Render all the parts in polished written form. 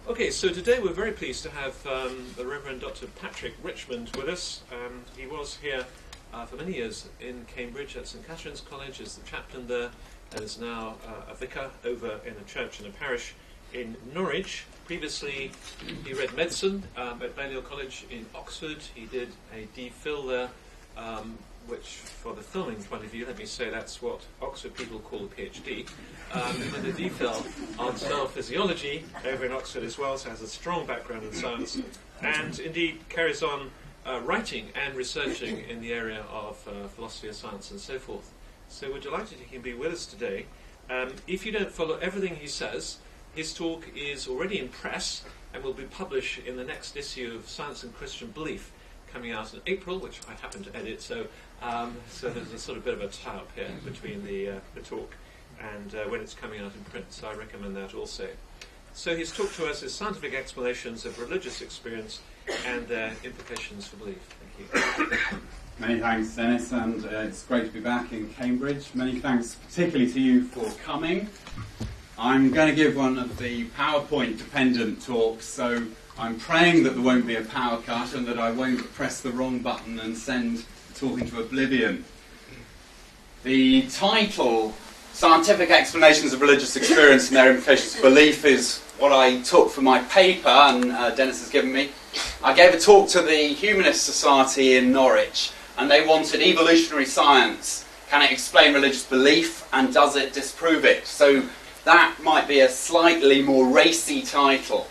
Okay, so today we're very pleased to have the Revd Dr Patrick Richmond with us. He was here for many years in Cambridge at St Catherine's College as the chaplain there, and is now a vicar over in a church in a parish in Norwich. Previously he read medicine at Balliol College in Oxford. He did a DPhil there, which for the filming point of view, let me say that's what Oxford people call a PhD. And a DPhil on cell physiology over in Oxford as well, so has a strong background in science, and indeed carries on writing and researching in the area of philosophy of science and so forth. So we're delighted he can be with us today. If you don't follow everything he says, his talk is already in press and will be published in the next issue of Science and Christian Belief, coming out in April, which I happen to edit, so there's a sort of bit of a tie-up here between the talk and when it's coming out in print, so I recommend that also. So his talk to us is Scientific Explanations of Religious Experience and Their Implications for Belief. Thank you. Many thanks, Dennis, and it's great to be back in Cambridge. Many thanks particularly to you for coming. I'm going to give one of the PowerPoint-dependent talks, so I'm praying that there won't be a power cut and that I won't press the wrong button and send talking to oblivion. The title, Scientific Explanations of Religious Experience and Their Implications for Belief, is what I took for my paper, and Dennis has given me. I gave a talk to the Humanist Society in Norwich, and they wanted evolutionary science. Can it explain religious belief, and does it disprove it? So that might be a slightly more racy title.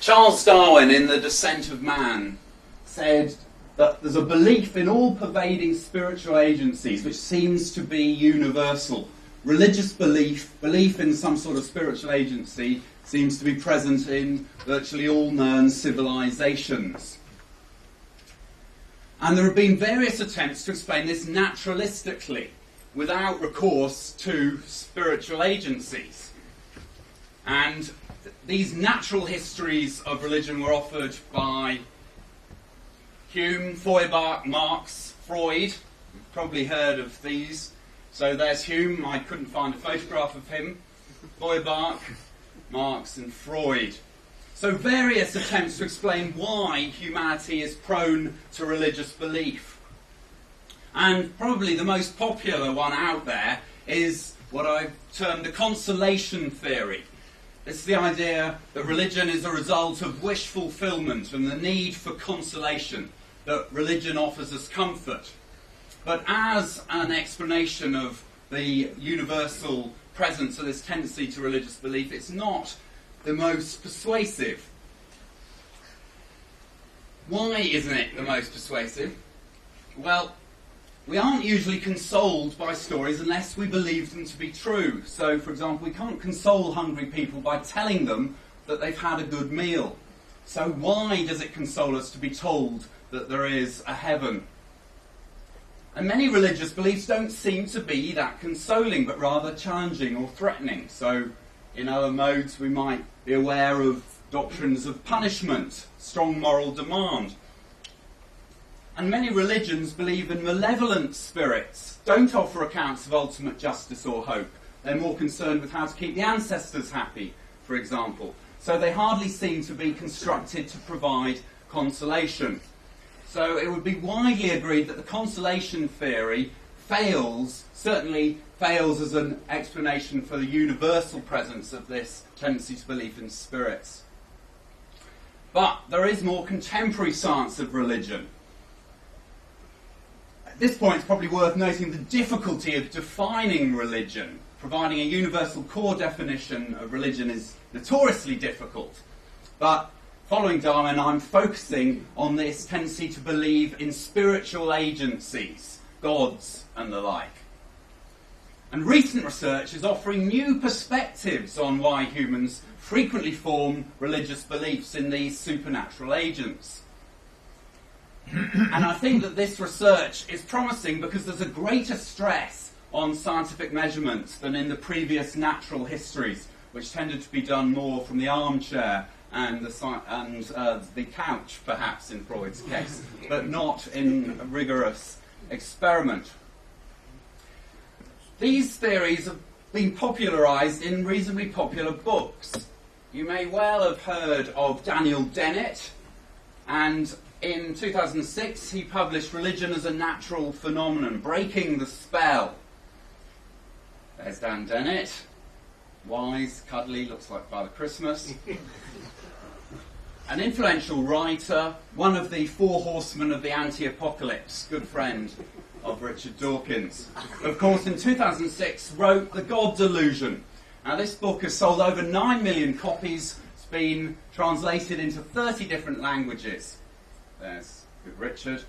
Charles Darwin, in The Descent of Man, said that there's a belief in all-pervading spiritual agencies which seems to be universal. Religious belief in some sort of spiritual agency, seems to be present in virtually all known civilizations. And there have been various attempts to explain this naturalistically, without recourse to spiritual agencies. And these natural histories of religion were offered by Hume, Feuerbach, Marx, Freud. You've probably heard of these. So there's Hume. I couldn't find a photograph of him. Feuerbach, Marx and Freud. So various attempts to explain why humanity is prone to religious belief. And probably the most popular one out there is what I've termed the consolation theory. It's the idea that religion is a result of wish fulfillment and the need for consolation, that religion offers us comfort. But as an explanation of the universal presence of this tendency to religious belief, it's not the most persuasive. Why isn't it the most persuasive? Well, we aren't usually consoled by stories unless we believe them to be true. So, for example, we can't console hungry people by telling them that they've had a good meal. So why does it console us to be told that there is a heaven? And many religious beliefs don't seem to be that consoling, but rather challenging or threatening. So, in other modes, we might be aware of doctrines of punishment, strong moral demand. And many religions believe in malevolent spirits, don't offer accounts of ultimate justice or hope. They're more concerned with how to keep the ancestors happy, for example. So they hardly seem to be constructed to provide consolation. So it would be widely agreed that the consolation theory certainly fails as an explanation for the universal presence of this tendency to believe in spirits. But there is more contemporary science of religion. At this point, it's probably worth noting the difficulty of defining religion. Providing a universal core definition of religion is notoriously difficult. But following Darwin, I'm focusing on this tendency to believe in spiritual agencies, gods and the like. And recent research is offering new perspectives on why humans frequently form religious beliefs in these supernatural agents. And I think that this research is promising because there's a greater stress on scientific measurements than in the previous natural histories, which tended to be done more from the armchair and the couch, perhaps, in Freud's case, but not in a rigorous experiment. These theories have been popularised in reasonably popular books. you may well have heard of Daniel Dennett, and in 2006 he published Religion as a Natural Phenomenon, Breaking the Spell. There's Dan Dennett, wise, cuddly, looks like Father Christmas. An influential writer, one of the four horsemen of the anti-apocalypse, good friend of Richard Dawkins. Of course, in 2006 wrote The God Delusion. Now this book has sold over 9 million copies. It's been translated into 30 different languages. There's good Richard.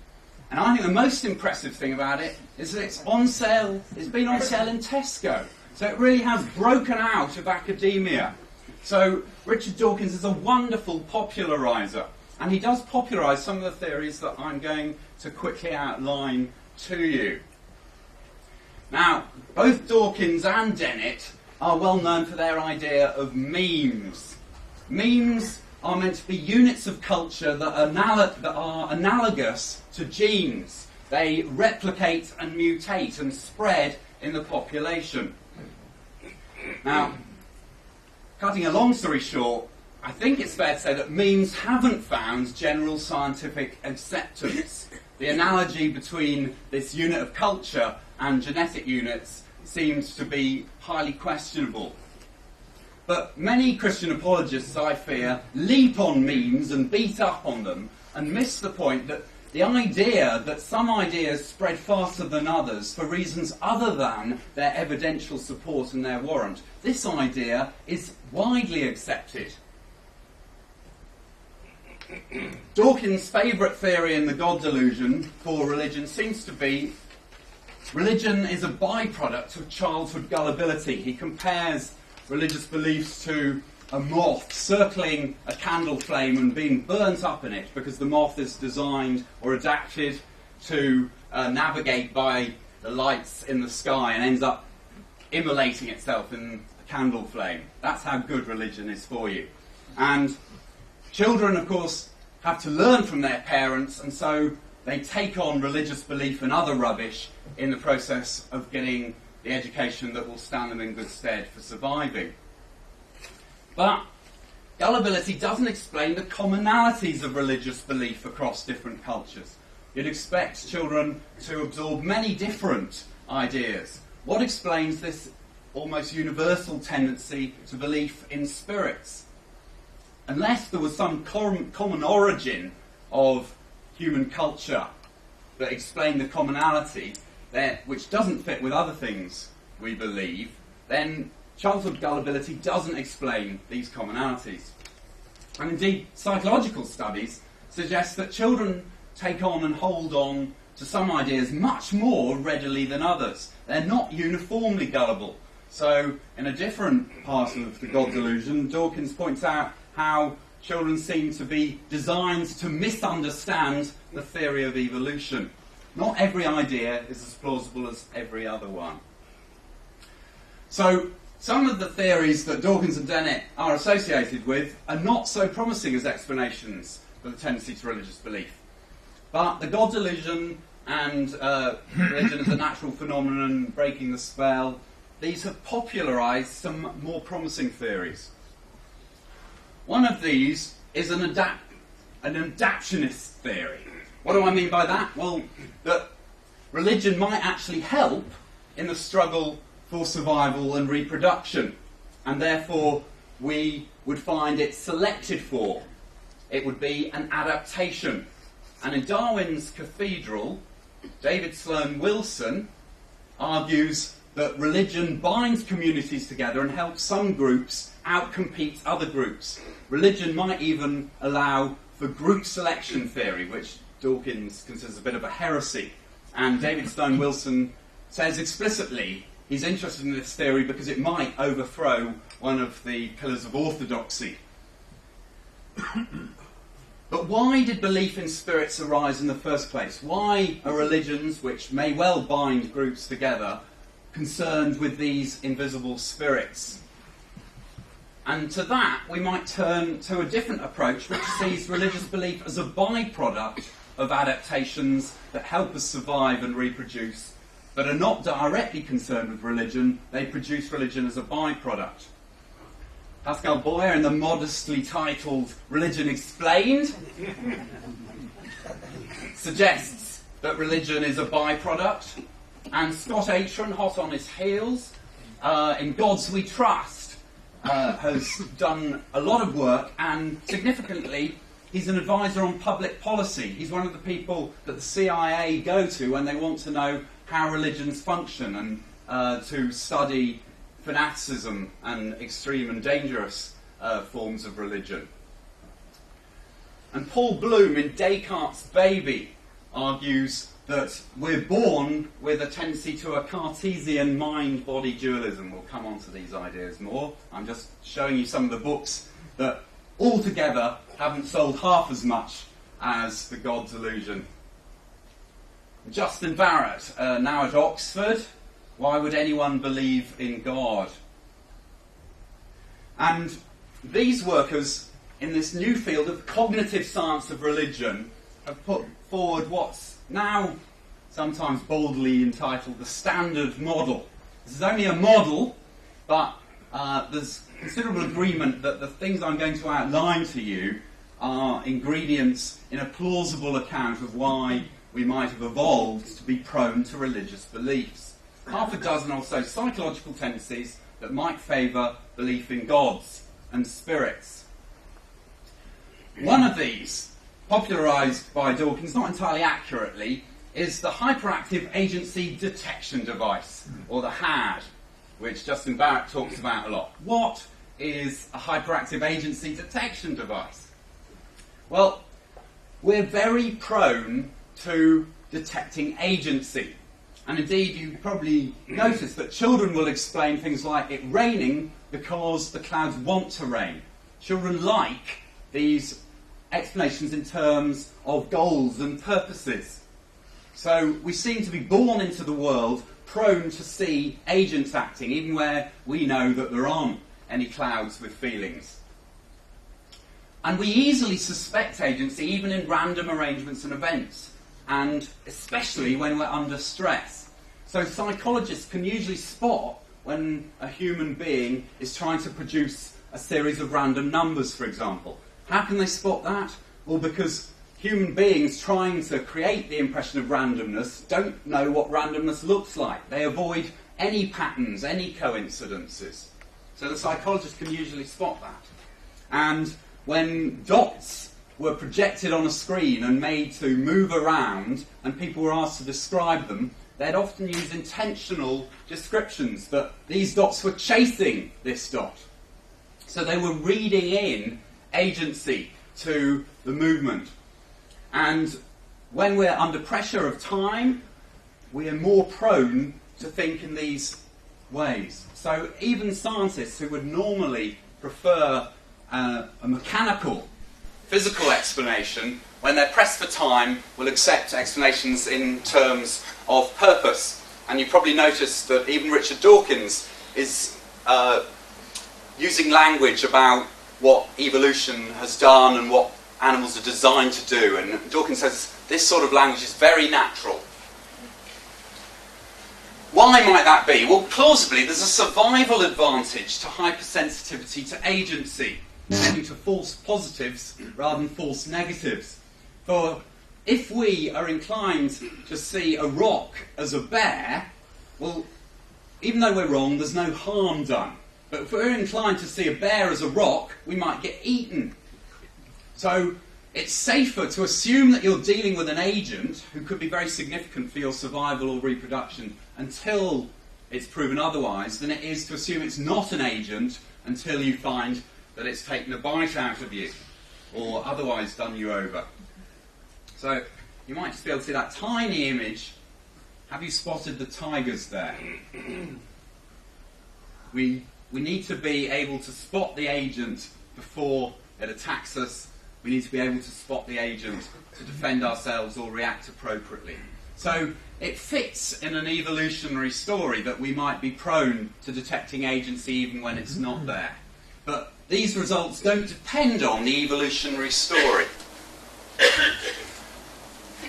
And I think the most impressive thing about it is that it's on sale. It's been on sale in Tesco. So it really has broken out of academia. So Richard Dawkins is a wonderful populariser, and he does popularise some of the theories that I'm going to quickly outline to you. Now, both Dawkins and Dennett are well known for their idea of memes. Memes are meant to be units of culture that are analogous to genes. They replicate and mutate and spread in the population. Now, cutting a long story short, I think it's fair to say that memes haven't found general scientific acceptance. The analogy between this unit of culture and genetic units seems to be highly questionable. But many Christian apologists, I fear, leap on memes and beat up on them and miss the point that the idea that some ideas spread faster than others for reasons other than their evidential support and their warrant, this idea is widely accepted. Dawkins' favourite theory in The God Delusion for religion seems to be religion is a byproduct of childhood gullibility. He compares religious beliefs to a moth circling a candle flame and being burnt up in it because the moth is designed or adapted to navigate by the lights in the sky and ends up immolating itself in a candle flame. That's how good religion is for you. And children, of course, have to learn from their parents, and so they take on religious belief and other rubbish in the process of getting the education that will stand them in good stead for surviving. But gullibility doesn't explain the commonalities of religious belief across different cultures. It expects children to absorb many different ideas. What explains this almost universal tendency to belief in spirits? Unless there was some common origin of human culture that explained the commonality, which doesn't fit with other things we believe, then childhood gullibility doesn't explain these commonalities. And indeed, psychological studies suggest that children take on and hold on to some ideas much more readily than others. They're not uniformly gullible. So, in a different part of The God Delusion, Dawkins points out how children seem to be designed to misunderstand the theory of evolution. Not every idea is as plausible as every other one. So, some of the theories that Dawkins and Dennett are associated with are not so promising as explanations for the tendency to religious belief. But The God Delusion and Religion as a Natural Phenomenon, Breaking the Spell, these have popularised some more promising theories. One of these is an adaptionist theory. What do I mean by that? Well, that religion might actually help in the struggle for survival and reproduction, and therefore we would find it selected for. It would be an adaptation. And in Darwin's Cathedral, David Sloan Wilson argues that religion binds communities together and helps some groups outcompete other groups. Religion might even allow for group selection theory, which Dawkins considers a bit of a heresy. And David Sloan Wilson says explicitly he's interested in this theory because it might overthrow one of the pillars of orthodoxy. But why did belief in spirits arise in the first place? Why are religions, which may well bind groups together, concerned with these invisible spirits? And to that, we might turn to a different approach, which sees religious belief as a byproduct of adaptations that help us survive and reproduce, but are not directly concerned with religion. They produce religion as a byproduct. Pascal Boyer in the modestly titled Religion Explained suggests that religion is a byproduct. And Scott Aitken, hot on his heels, in Gods We Trust, has done a lot of work, and significantly, he's an advisor on public policy. He's one of the people that the CIA go to when they want to know how religions function and to study fanaticism and extreme and dangerous forms of religion. And Paul Bloom in Descartes' Baby argues that we're born with a tendency to a Cartesian mind-body dualism. We'll come on to these ideas more. I'm just showing you some of the books that altogether haven't sold half as much as The God's Illusion. Justin Barrett, now at Oxford, Why Would Anyone Believe in God? And these workers in this new field of cognitive science of religion have put forward what's now sometimes boldly entitled the standard model. This is only a model, but there's considerable agreement that the things I'm going to outline to you are ingredients in a plausible account of why we might have evolved to be prone to religious beliefs. Half a dozen or so psychological tendencies that might favour belief in gods and spirits. One of these, popularised by Dawkins, not entirely accurately, is the Hyperactive Agency Detection Device, or the HAD, which Justin Barrett talks about a lot. What is a hyperactive agency detection device? Well, we're very prone to detecting agency. And indeed, you probably noticed that children will explain things like it raining because the clouds want to rain. Children like these explanations in terms of goals and purposes. So we seem to be born into the world prone to see agents acting, even where we know that there aren't any clouds with feelings. And we easily suspect agency even in random arrangements and events, and especially when we're under stress. So psychologists can usually spot when a human being is trying to produce a series of random numbers, for example. How can they spot that? Well, because human beings trying to create the impression of randomness don't know what randomness looks like. They avoid any patterns, any coincidences. So the psychologist can usually spot that. And when dots were projected on a screen and made to move around, and people were asked to describe them, they'd often use intentional descriptions that these dots were chasing this dot. So they were reading in agency to the movement. And when we're under pressure of time, we are more prone to think in these ways. So even scientists who would normally prefer a mechanical, physical explanation, when they're pressed for time, will accept explanations in terms of purpose. And you probably noticed that even Richard Dawkins is using language about what evolution has done and what animals are designed to do. And Dawkins says this sort of language is very natural. Why might that be? Well, plausibly, there's a survival advantage to hypersensitivity to agency, tending to false positives rather than false negatives. For if we are inclined to see a rock as a bear, well, even though we're wrong, there's no harm done. But if we're inclined to see a bear as a rock, we might get eaten. So it's safer to assume that you're dealing with an agent who could be very significant for your survival or reproduction until it's proven otherwise than it is to assume it's not an agent until you find that it's taken a bite out of you or otherwise done you over. So you might just be able to see that tiny image. Have you spotted the tigers there? We need to be able to spot the agent before it attacks us. We need to be able to spot the agent to defend ourselves or react appropriately. So it fits in an evolutionary story that we might be prone to detecting agency even when it's not there. But these results don't depend on the evolutionary story.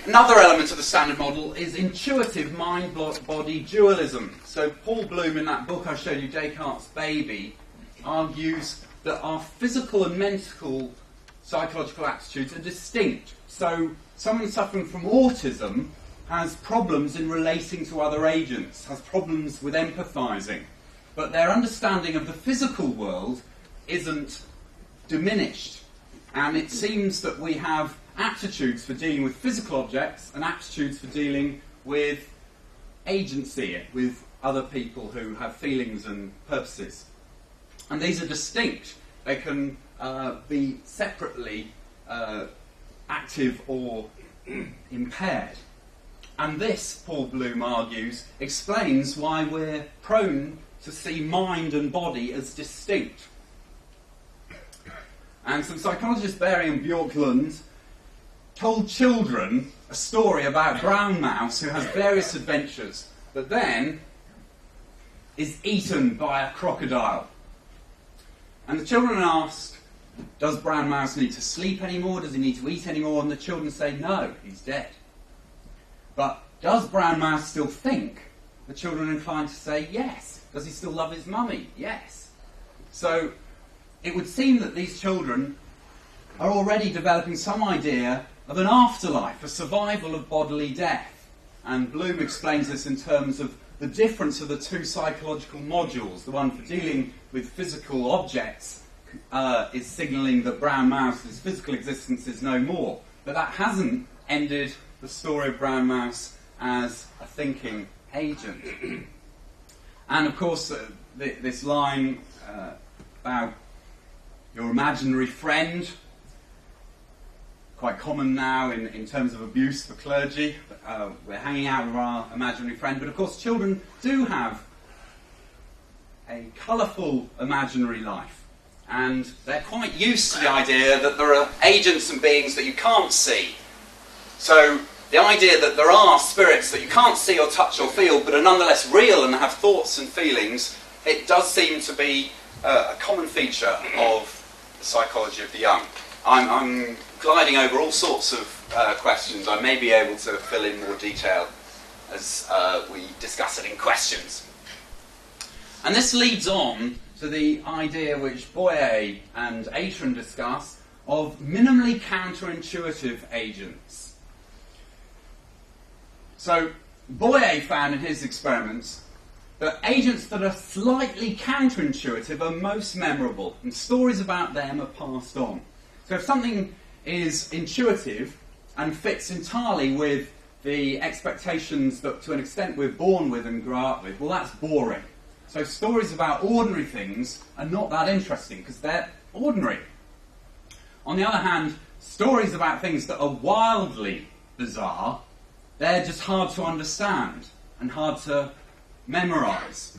Another element of the standard model is intuitive mind-body dualism. So Paul Bloom, in that book I showed you, Descartes' Baby, argues that our physical and mental psychological attitudes are distinct. So someone suffering from autism has problems in relating to other agents, has problems with empathising, but their understanding of the physical world isn't diminished. And it seems that we have aptitudes for dealing with physical objects and aptitudes for dealing with agency, with other people who have feelings and purposes. And these are distinct. They can be separately active or impaired. And this, Paul Bloom argues, explains why we're prone to see mind and body as distinct. And some psychologist, Berry and Bjorklund, told children a story about Brown Mouse who has various adventures, but then is eaten by a crocodile. And the children asked, does Brown Mouse need to sleep anymore? Does he need to eat anymore? And the children say, no, he's dead. But does Brown Mouse still think? The children are inclined to say, yes. Does he still love his mummy? Yes. So it would seem that these children are already developing some idea of an afterlife, a survival of bodily death. And Bloom explains this in terms of the difference of the two psychological modules. The one for dealing with physical objects is signalling that Brown Mouse's physical existence is no more. But that hasn't ended the story of Brown Mouse as a thinking agent. And of course, this line about your imaginary friend, quite common now in terms of abuse for clergy. We're hanging out with our imaginary friend, but of course children do have a colourful imaginary life, and they're quite used to the idea that there are agents and beings that you can't see. So the idea that there are spirits that you can't see or touch or feel but are nonetheless real and have thoughts and feelings, it does seem to be a common feature of the psychology of the young. I'm gliding over all sorts of questions. I may be able to fill in more detail as we discuss it in questions. And this leads on to the idea which Boyer and Atran discuss of minimally counterintuitive agents. So Boyer found in his experiments that agents that are slightly counterintuitive are most memorable, and stories about them are passed on. So if something is intuitive and fits entirely with the expectations that to an extent we're born with and grow up with, well, that's boring. So stories about ordinary things are not that interesting because they're ordinary. On the other hand, stories about things that are wildly bizarre, they're just hard to understand and hard to memorise.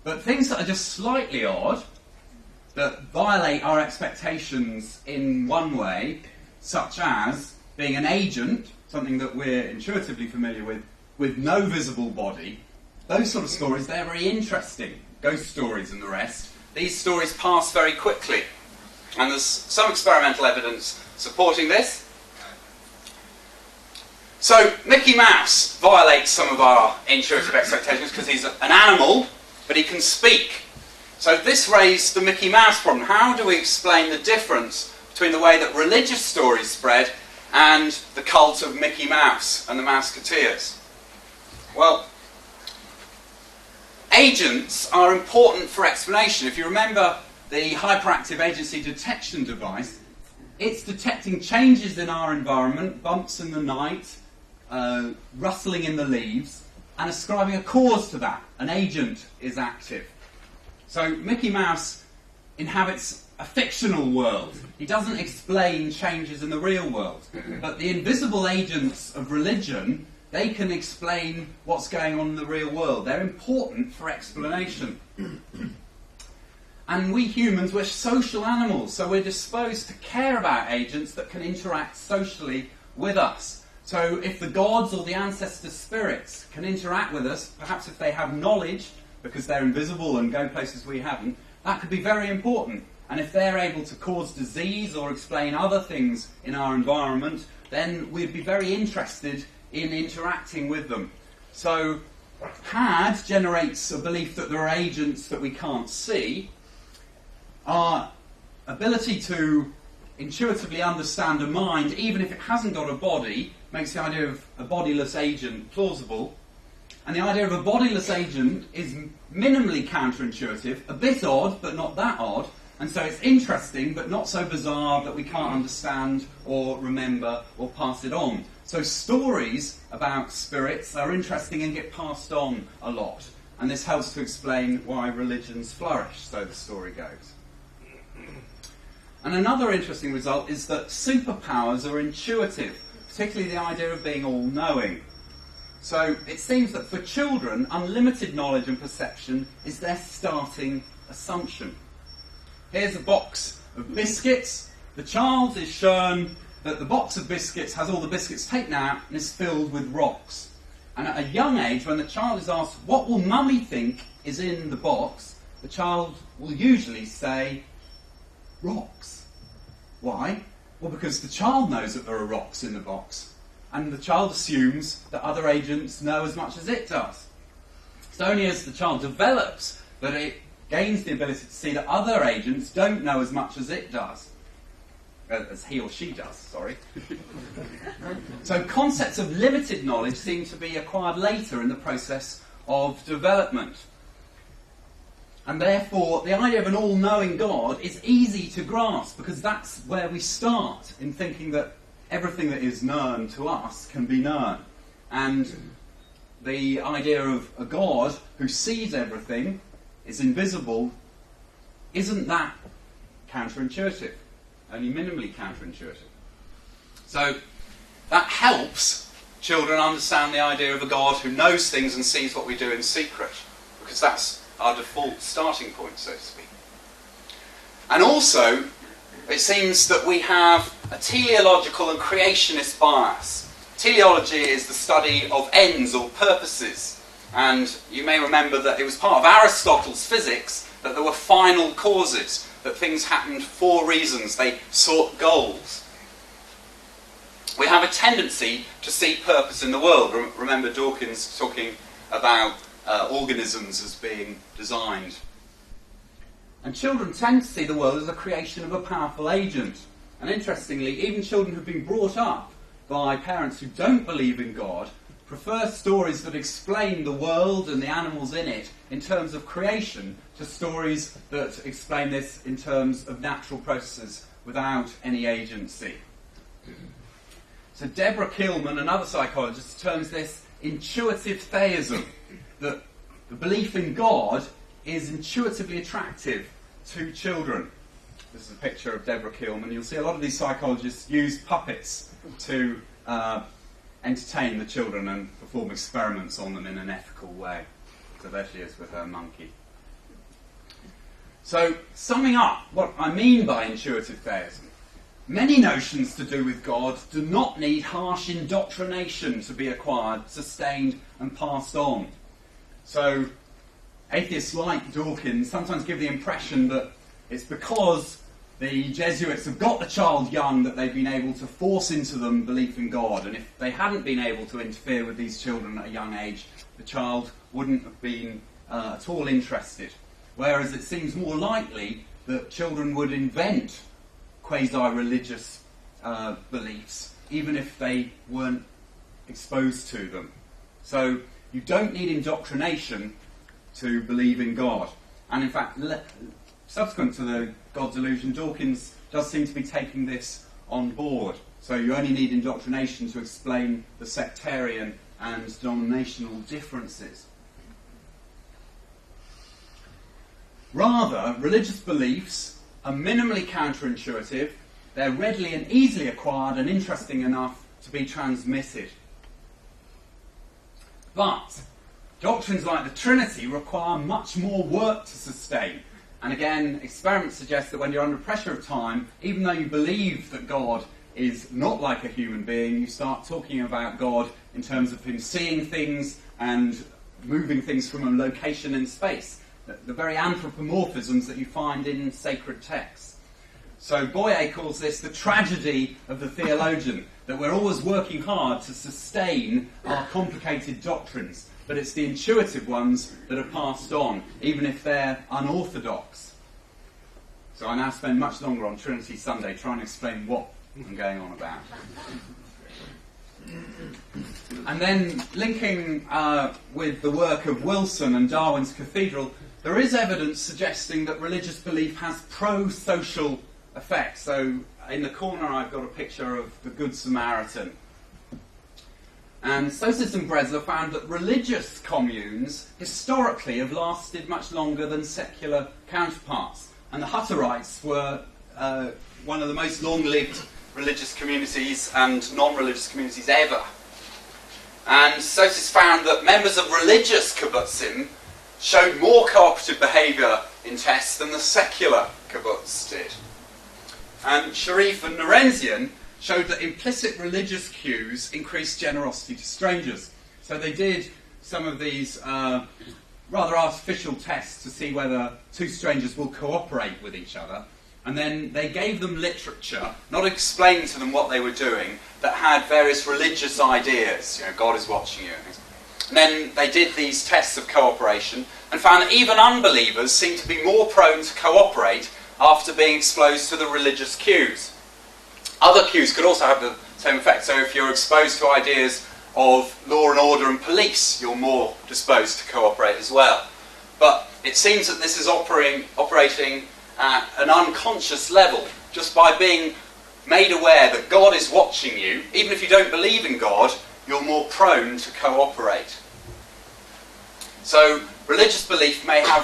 But things that are just slightly odd, that violate our expectations in one way, such as being an agent, something that we're intuitively familiar with no visible body, those sort of stories, they're very interesting. Ghost stories and the rest. These stories pass very quickly. And there's some experimental evidence supporting this. So Mickey Mouse violates some of our intuitive expectations because he's an animal, but he can speak. So this raised the Mickey Mouse problem. How do we explain the difference between the way that religious stories spread and the cult of Mickey Mouse and the Mouseketeers? Well, agents are important for explanation. If you remember the hyperactive agency detection device, it's detecting changes in our environment, bumps in the night, rustling in the leaves, and ascribing a cause to that. An agent is active. So Mickey Mouse inhabits a fictional world. He doesn't explain changes in the real world. But the invisible agents of religion, they can explain what's going on in the real world. They're important for explanation. And we humans, we're social animals, so we're disposed to care about agents that can interact socially with us. So if the gods or the ancestor spirits can interact with us, perhaps if they have knowledge, because they're invisible and go places we haven't, that could be very important. And if they're able to cause disease or explain other things in our environment, then we'd be very interested in interacting with them. So HAD generates a belief that there are agents that we can't see. Our ability to intuitively understand a mind, even if it hasn't got a body, makes the idea of a bodiless agent plausible. And the idea of a bodiless agent is minimally counterintuitive, a bit odd, but not that odd. And so it's interesting, but not so bizarre that we can't understand or remember or pass it on. So stories about spirits are interesting and get passed on a lot. And this helps to explain why religions flourish, so the story goes. And another interesting result is that superpowers are intuitive, particularly the idea of being all-knowing. So it seems that for children, unlimited knowledge and perception is their starting assumption. Here's a box of biscuits. The child is shown that the box of biscuits has all the biscuits taken out and is filled with rocks. And at a young age, when the child is asked, what will mummy think is in the box, the child will usually say, rocks. Why? Well, because the child knows that there are rocks in the box. And the child assumes that other agents know as much as it does. It's only as the child develops that it gains the ability to see that other agents don't know as much as it does. As he or she does, sorry. So concepts of limited knowledge seem to be acquired later in the process of development. And therefore, the idea of an all-knowing God is easy to grasp, because that's where we start in thinking that everything that is known to us can be known. And the idea of a God who sees everything, is invisible, isn't that counterintuitive? Only minimally counterintuitive. So that helps children understand the idea of a God who knows things and sees what we do in secret, because that's our default starting point, so to speak. And also, it seems that we have a teleological and creationist bias. Teleology is the study of ends or purposes, and you may remember that it was part of Aristotle's physics that there were final causes, that things happened for reasons, they sought goals. We have a tendency to see purpose in the world. Remember Dawkins talking about organisms as being designed. And children tend to see the world as a creation of a powerful agent. And interestingly, even children who've been brought up by parents who don't believe in God prefer stories that explain the world and the animals in it in terms of creation to stories that explain this in terms of natural processes without any agency. So Deborah Keelman, another psychologist, terms this intuitive theism, that the belief in God is intuitively attractive to children. This is a picture of Deborah Keelman. You'll see a lot of these psychologists use puppets to entertain the children and perform experiments on them in an ethical way. So there she is with her monkey. So, summing up what I mean by intuitive theism, many notions to do with God do not need harsh indoctrination to be acquired, sustained and passed on. So, atheists like Dawkins sometimes give the impression that it's because the Jesuits have got the child young that they've been able to force into them belief in God, and if they hadn't been able to interfere with these children at a young age, the child wouldn't have been at all interested. Whereas it seems more likely that children would invent quasi-religious beliefs, even if they weren't exposed to them. So you don't need indoctrination to believe in God. And in fact, subsequent to the God delusion, Dawkins does seem to be taking this on board. So you only need indoctrination to explain the sectarian and denominational differences. Rather, religious beliefs are minimally counterintuitive, they're readily and easily acquired and interesting enough to be transmitted. But doctrines like the Trinity require much more work to sustain. And again, experiments suggest that when you're under pressure of time, even though you believe that God is not like a human being, you start talking about God in terms of him seeing things and moving things from a location in space. The very anthropomorphisms that you find in sacred texts. So Boyer calls this the tragedy of the theologian, that we're always working hard to sustain our complicated doctrines, but it's the intuitive ones that are passed on, even if they're unorthodox. So I now spend much longer on Trinity Sunday trying to explain what I'm going on about. And then linking with the work of Wilson and Darwin's Cathedral, there is evidence suggesting that religious belief has pro-social effects. So in the corner I've got a picture of the Good Samaritan. And Sosis and Bresler found that religious communes historically have lasted much longer than secular counterparts. And the Hutterites were one of the most long-lived religious communities and non-religious communities ever. And Sosis found that members of religious kibbutzim showed more cooperative behaviour in tests than the secular kibbutz did. And Sharif and Narenzian showed that implicit religious cues increased generosity to strangers. So they did some of these rather artificial tests to see whether two strangers will cooperate with each other. And then they gave them literature, not explaining to them what they were doing, that had various religious ideas. You know, God is watching you. And then they did these tests of cooperation and found that even unbelievers seemed to be more prone to cooperate after being exposed to the religious cues. Other cues could also have the same effect. So if you're exposed to ideas of law and order and police, you're more disposed to cooperate as well. But it seems that this is operating at an unconscious level, just by being made aware that God is watching you. Even if you don't believe in God, you're more prone to cooperate. So religious belief may have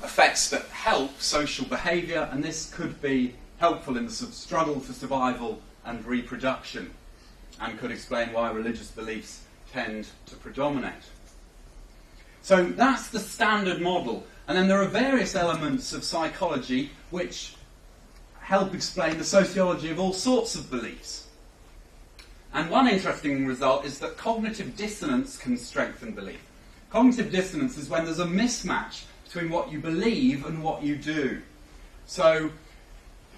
effects that help social behaviour, and this could be helpful in the struggle for survival and reproduction, and could explain why religious beliefs tend to predominate. So that's the standard model. And then there are various elements of psychology which help explain the sociology of all sorts of beliefs. And one interesting result is that cognitive dissonance can strengthen belief. Cognitive dissonance is when there's a mismatch between what you believe and what you do. So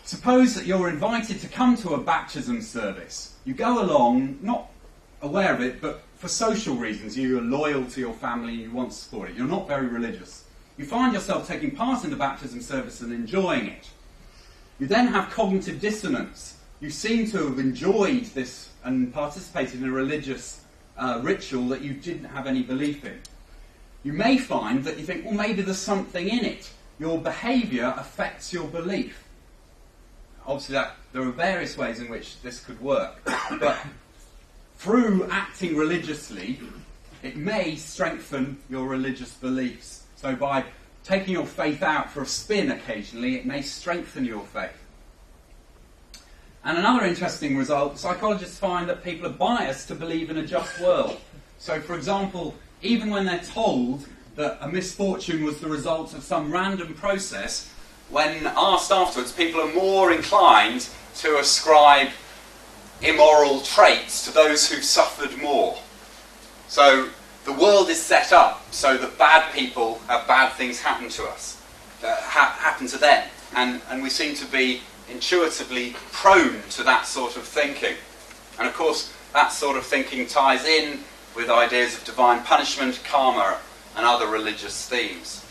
suppose that you're invited to come to a baptism service. You go along, not aware of it, but for social reasons. You're loyal to your family and you want to support it. You're not very religious. You find yourself taking part in the baptism service and enjoying it. You then have cognitive dissonance. You seem to have enjoyed this and participated in a religious ritual that you didn't have any belief in. You may find that you think, well, maybe there's something in it. Your behaviour affects your belief. Obviously, there are various ways in which this could work. But through acting religiously, it may strengthen your religious beliefs. So by taking your faith out for a spin occasionally, it may strengthen your faith. And another interesting result, psychologists find that people are biased to believe in a just world. So, for example, even when they're told that a misfortune was the result of some random process, when asked afterwards, people are more inclined to ascribe immoral traits to those who've suffered more. So the world is set up so that bad people have bad things happen to us, happen to them. And we seem to be intuitively prone to that sort of thinking. And of course, that sort of thinking ties in with ideas of divine punishment, karma, and other religious themes.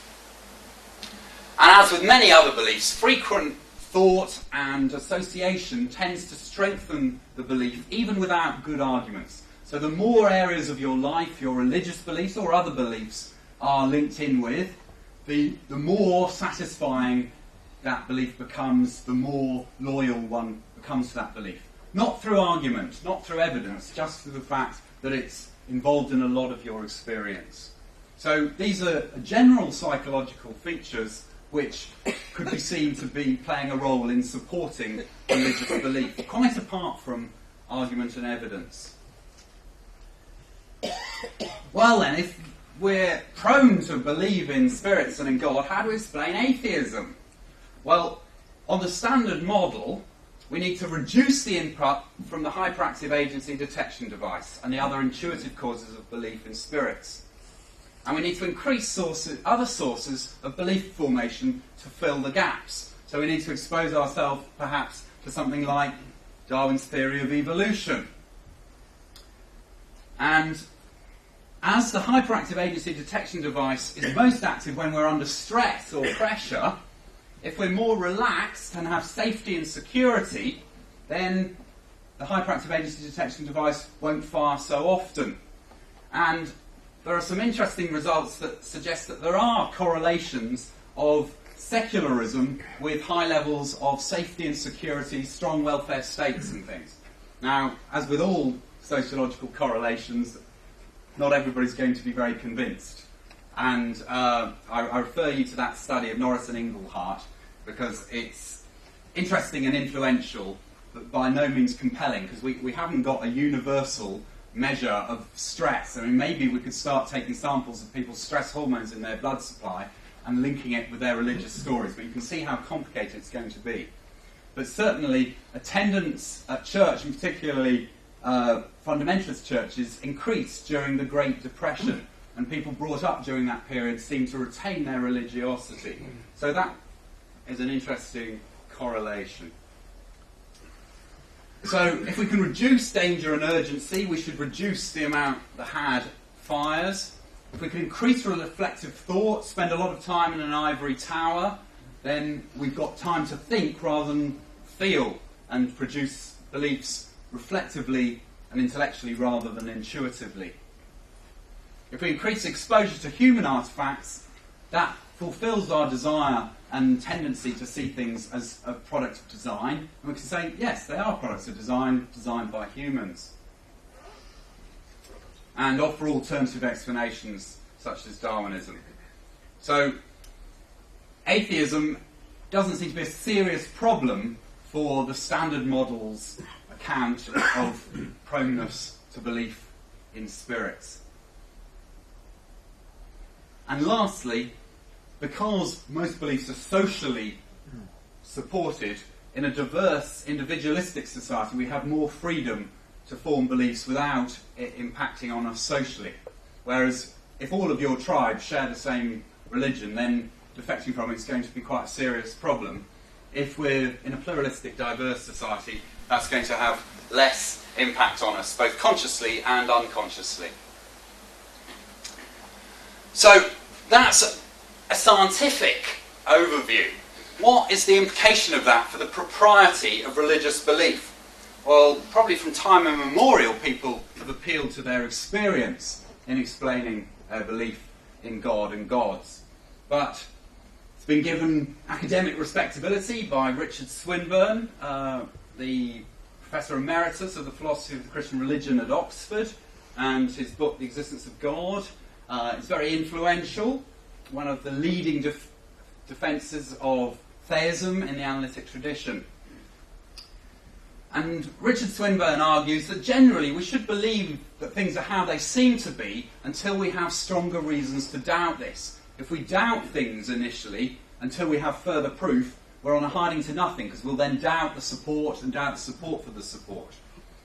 And as with many other beliefs, frequent thought and association tends to strengthen the belief, even without good arguments. So the more areas of your life, your religious beliefs or other beliefs, are linked in with, the more satisfying that belief becomes, the more loyal one becomes to that belief. Not through argument, not through evidence, just through the fact that it's involved in a lot of your experience. So these are general psychological features which could be seen to be playing a role in supporting religious belief, quite apart from argument and evidence. Well then, if we're prone to believe in spirits and in God, how do we explain atheism? Well, on the standard model, we need to reduce the input from the hyperactive agency detection device and the other intuitive causes of belief in spirits. And we need to increase other sources of belief formation to fill the gaps. So we need to expose ourselves, perhaps, to something like Darwin's theory of evolution. And as the hyperactive agency detection device is most active when we're under stress or pressure, if we're more relaxed and have safety and security, then the hyperactive agency detection device won't fire so often. And there are some interesting results that suggest that there are correlations of secularism with high levels of safety and security, strong welfare states and things. Now, as with all sociological correlations, not everybody's going to be very convinced. And I refer you to that study of Norris and Inglehart because it's interesting and influential, but by no means compelling, because we haven't got a universal measure of stress. I mean, maybe we could start taking samples of people's stress hormones in their blood supply and linking it with their religious stories, but you can see how complicated it's going to be. But certainly, attendance at church, and particularly fundamentalist churches, increased during the Great Depression, and people brought up during that period seemed to retain their religiosity. So that is an interesting correlation. So if we can reduce danger and urgency, we should reduce the amount the HAD fires. If we can increase reflective thought, spend a lot of time in an ivory tower, then we've got time to think rather than feel and produce beliefs reflectively and intellectually rather than intuitively. If we increase exposure to human artefacts, that fulfills our desire and tendency to see things as a product of design. And we can say, yes, they are products of design, designed by humans. And offer alternative explanations, such as Darwinism. So, atheism doesn't seem to be a serious problem for the Standard Model's account of proneness to belief in spirits. And lastly, because most beliefs are socially supported, in a diverse, individualistic society, we have more freedom to form beliefs without it impacting on us socially. Whereas if all of your tribe share the same religion, then defecting from it is going to be quite a serious problem. If we're in a pluralistic, diverse society, that's going to have less impact on us, both consciously and unconsciously. So that's a scientific overview. What is the implication of that for the propriety of religious belief? Well, probably from time immemorial, people have appealed to their experience in explaining their belief in God and gods. But it's been given academic respectability by Richard Swinburne, the Professor Emeritus of the Philosophy of the Christian Religion at Oxford, and his book, The Existence of God. It's very influential, one of the leading defences of theism in the analytic tradition. And Richard Swinburne argues that generally we should believe that things are how they seem to be until we have stronger reasons to doubt this. If we doubt things initially until we have further proof, we're on a hiding to nothing, because we'll then doubt the support and doubt the support for the support.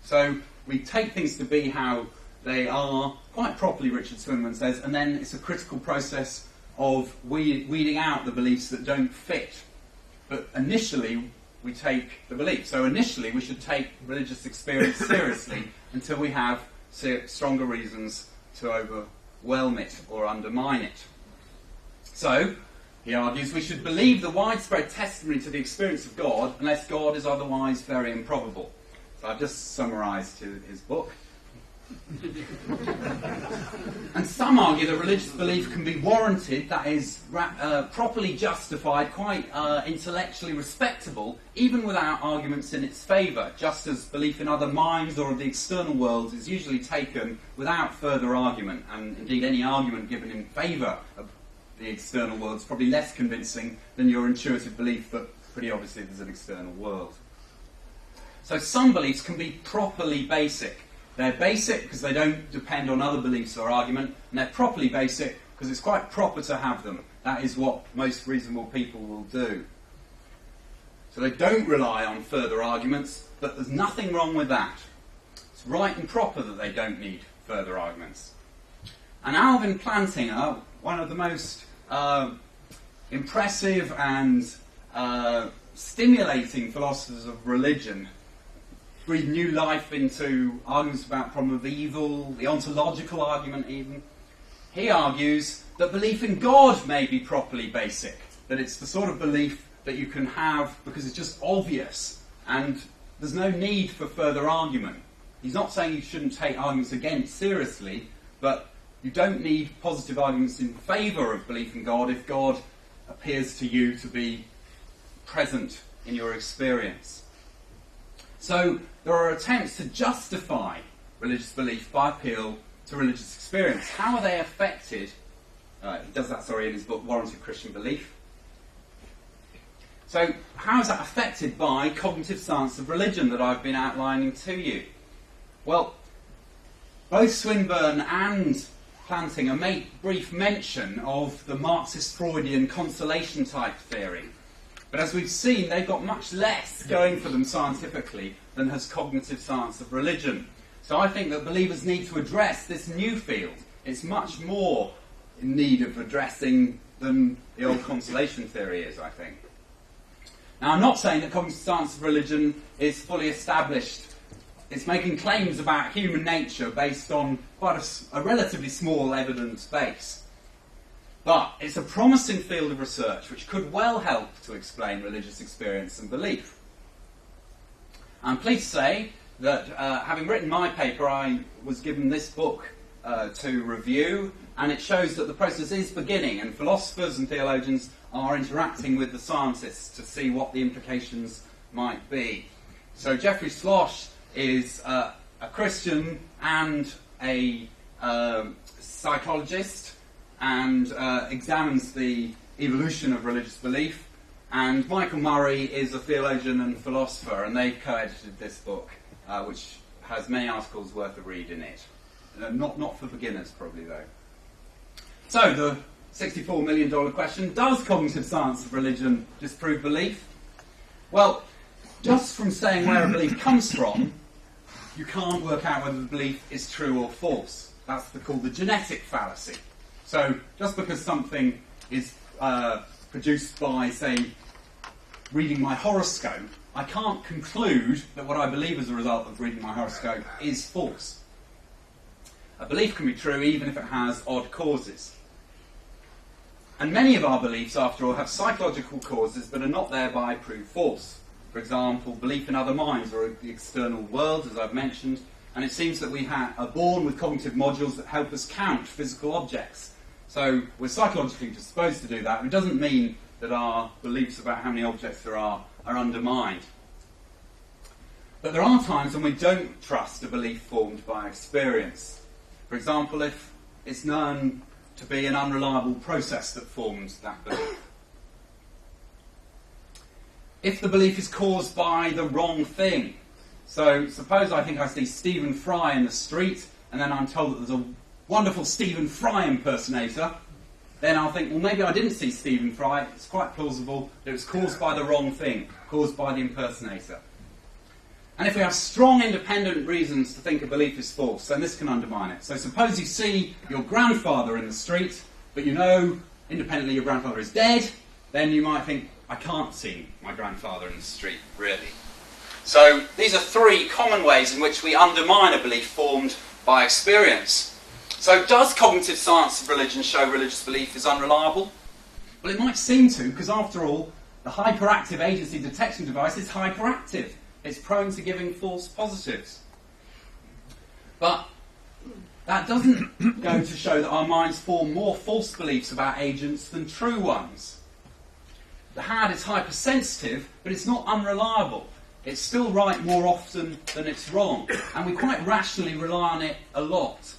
So we take things to be how they are, quite properly, Richard Swinburne says, and then it's a critical process of weeding out the beliefs that don't fit. But initially, we take the belief. So initially, we should take religious experience seriously until we have stronger reasons to overwhelm it or undermine it. So, he argues, we should believe the widespread testimony to the experience of God unless God is otherwise very improbable. So I've just summarised his book. And some argue that religious belief can be warranted, that is, properly justified, quite intellectually respectable, even without arguments in its favour, just as belief in other minds or the external world is usually taken without further argument, and indeed any argument given in favour of the external world is probably less convincing than your intuitive belief that pretty obviously there's an external world. So some beliefs can be properly basic. They're basic because they don't depend on other beliefs or argument, and they're properly basic because it's quite proper to have them. That is what most reasonable people will do. So they don't rely on further arguments, but there's nothing wrong with that. It's right and proper that they don't need further arguments. And Alvin Plantinga, one of the most impressive and stimulating philosophers of religion, breathe new life into arguments about problem of evil, the ontological argument even. He argues that belief in God may be properly basic, that it's the sort of belief that you can have because it's just obvious and there's no need for further argument. He's not saying you shouldn't take arguments against seriously, but you don't need positive arguments in favour of belief in God if God appears to you to be present in your experience. So there are attempts to justify religious belief by appeal to religious experience. How are they affected? He does that, in his book, Warranted Christian Belief. So how is that affected by cognitive science of religion that I've been outlining to you? Well, both Swinburne and Plantinga make brief mention of the Marxist Freudian consolation type theory. But as we've seen, they've got much less going for them scientifically than has cognitive science of religion. So I think that believers need to address this new field. It's much more in need of addressing than the old consolation theory is, I think. Now, I'm not saying that cognitive science of religion is fully established. It's making claims about human nature based on quite a relatively small evidence base. But it's a promising field of research which could well help to explain religious experience and belief. I'm pleased to say that having written my paper, I was given this book to review, and it shows that the process is beginning, and philosophers and theologians are interacting with the scientists to see what the implications might be. So Geoffrey Slosh is a Christian and a psychologist, and examines the evolution of religious belief. And Michael Murray is a theologian and philosopher, and they've co-edited this book, which has many articles worth a read in it. Not for beginners, probably, though. So, the $64 million question, does cognitive science of religion disprove belief? Well, just from saying where a belief comes from, you can't work out whether the belief is true or false. That's called the genetic fallacy. So, just because something is produced by, say, reading my horoscope, I can't conclude that what I believe as a result of reading my horoscope is false. A belief can be true even if it has odd causes. And many of our beliefs, after all, have psychological causes but are not thereby proved false. For example, belief in other minds or the external world, as I've mentioned, and it seems that we are born with cognitive modules that help us count physical objects. So we're psychologically disposed to do that. It doesn't mean that our beliefs about how many objects there are undermined. But there are times when we don't trust a belief formed by experience. For example, if it's known to be an unreliable process that forms that belief. If the belief is caused by the wrong thing. So suppose I think I see Stephen Fry in the street, and then I'm told that there's a wonderful Stephen Fry impersonator, then I'll think, well, maybe I didn't see Stephen Fry. It's quite plausible that it was caused by the wrong thing, caused by the impersonator. And if we have strong independent reasons to think a belief is false, then this can undermine it. So suppose you see your grandfather in the street, but you know independently your grandfather is dead, then you might think, I can't see my grandfather in the street, really. So these are three common ways in which we undermine a belief formed by experience. So does cognitive science of religion show religious belief is unreliable? Well, it might seem to, because after all, the hyperactive agency detection device is hyperactive. It's prone to giving false positives. But that doesn't go to show that our minds form more false beliefs about agents than true ones. The HAD is hypersensitive, but it's not unreliable. It's still right more often than it's wrong, and we quite rationally rely on it a lot.